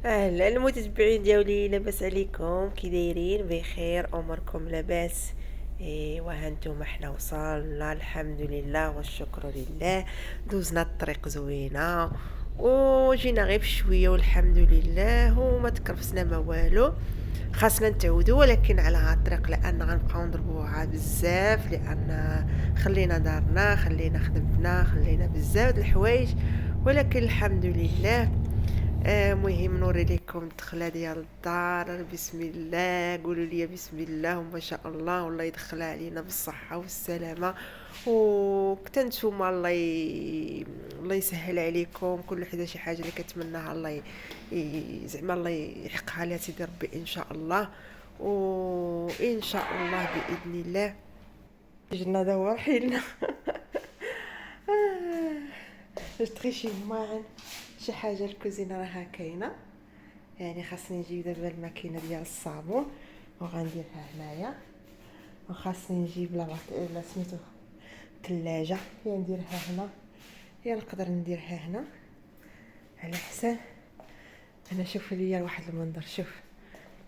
اهلا المتتبعين ديالي، لاباس عليكم؟ كي دايرين؟ بخير؟ اموركم لاباس؟ وهانتم حنا وصلنا الحمد لله والشكر لله. دوزنا الطريق زوينه وجينا غير بشويه والحمد لله، وما تكرفسنا ما والو. خاصنا نتعودوا ولكن على هاد الطريق، لان غنبقاو نضربوها بزاف، لان خلينا دارنا، خلينا خدمتنا، خلينا بزاف د الحوايج، ولكن الحمد لله. مهم نوري لكم الدخله ديال الدار. بسم الله، قولوا لي بسم الله وما شاء الله، والله يدخلها علينا بالصحه والسلامه. وكتا نتوما الله يسهل عليكم كل حدا شي حاجه اللي كتمناها، الله زعما الله يحققها لها سيدي ربي ان شاء الله. وان شاء الله باذن الله جنا دوا حيلنا. باش تغيشي معنا شي حاجه الكوزينه راها كاينه. يعني خاصني نجيب دابا الماكينه ديال الصابون وغنديرها هنايا، وخاصني نجيب لا سميتو الثلاجه، هي نديرها هنا، هي نقدر نديرها هنا على حسن. انا شوفوا ليا واحد المنظر، شوف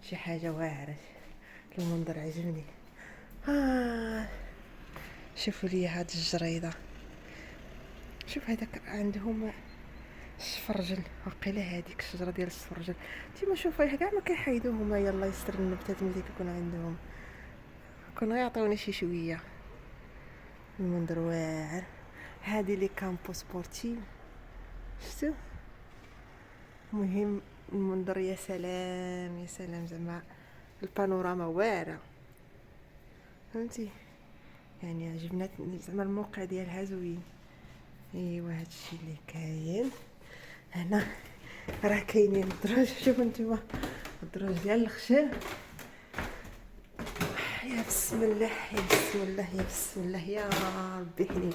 شي حاجه واعره، المنظر عجبني. شوفوا لي هاد الجريده، شوف هذاك عندهم السفرجل، وقيله هذيك الشجره ديال السفرجل انتما شوفوا كاع ما كيحيدوه هما. يلا يستر النباتات ملي كيكون عندهم، كون يعطيونا شي شويه. المنظر واعر. هذه لي كامبو سبورتيف، شفتوا؟ مهم المنظر، يا سلام يا سلام، زعما البانوراما واعره، فهمتي؟ يعني عجبنا زعما الموقع ديالها زوين. ايوا هادشي اللي كاين هنا. راه كاينين الدروج، شوفوا نتوما الدروج ديال الخشب. يا بسم الله يا بسم الله يا بسم الله يا ربي حليم.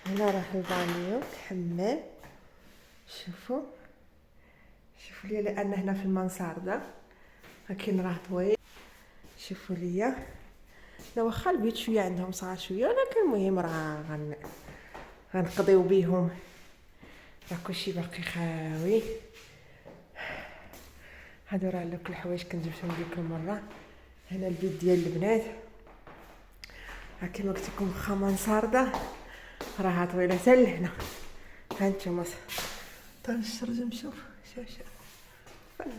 هنا راه البانيو الحمام، شوفوا شوفوا لي، لان هنا في المنصارده لكن راه طويل. شوفوا لي، لا واخا البيت شويه عندهم صغار شويه، ولكن المهم راه غنقضيو بيهم. راه كلشي باقي خاوي. هادو راه دوك الحوايج كنت جبتهم ديك المره. هنا البيت ديال البنات، ها كيما قلت لكم واخا منصارده راها طويله حتى لهنا. هانتوما تنشرجم، شوف شوف فن.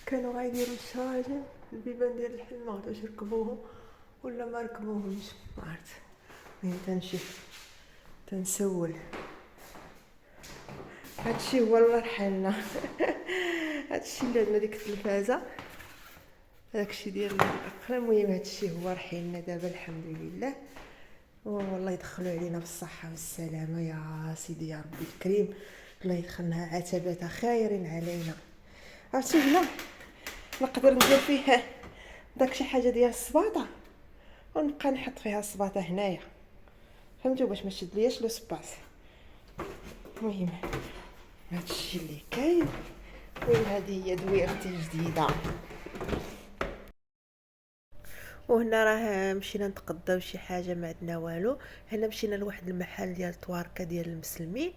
كانوا غايديروا الشراجم البيبان ديال الحلم، ما غادوش يركبوهم ولا ما ركبوهمش، ما عرفت. المهم تنمشي تنسول. هادشي هو الله رحالنا. هادشي اللي عندنا ديك التلفازه، داكشي ديال الاخر. المهم هادشي هو رحيلنا دابا الحمد لله، والله يدخلوا علينا بالصحه والسلامه يا سيدي يا ربي الكريم. الله يدخلنا عتبات خير علينا. عرفتي هنا نقدر ندير فيه داك شي حاجه ديال الصباطه، ونبقى نحط فيها الصباطه هنايا، فهمتوا؟ باش ما تشدلياش لو سباس. المهم هادشي اللي كاين. وهذه هي دويرتي جديده. وهنا راه مشينا نتقداو شي حاجه، ما عندنا والو. هنا مشينا لواحد المحل ديال تواركه ديال المسلمين.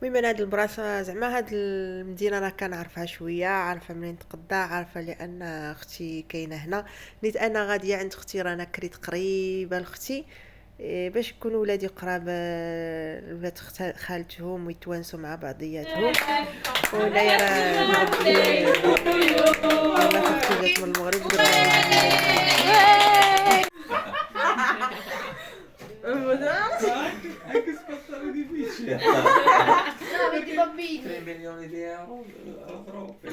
المهم انا هاد البلاصه زعما هاد المدينه راه كنعرفها شويه، عارفه منين نتقدا، عارفه لان اختي كاينه هنا. نيت انا غاديه عند اختي، رانا كريت قريبه لاختي، باش يكونوا ولادي قراب ولاد خالتهم ويتوانسوا مع بعضياتهم. وهنايا راه معبي والله اختي جات من المغرب Anche spazzare di bici. No, vedi i bambini. 3 milioni di euro, troppe.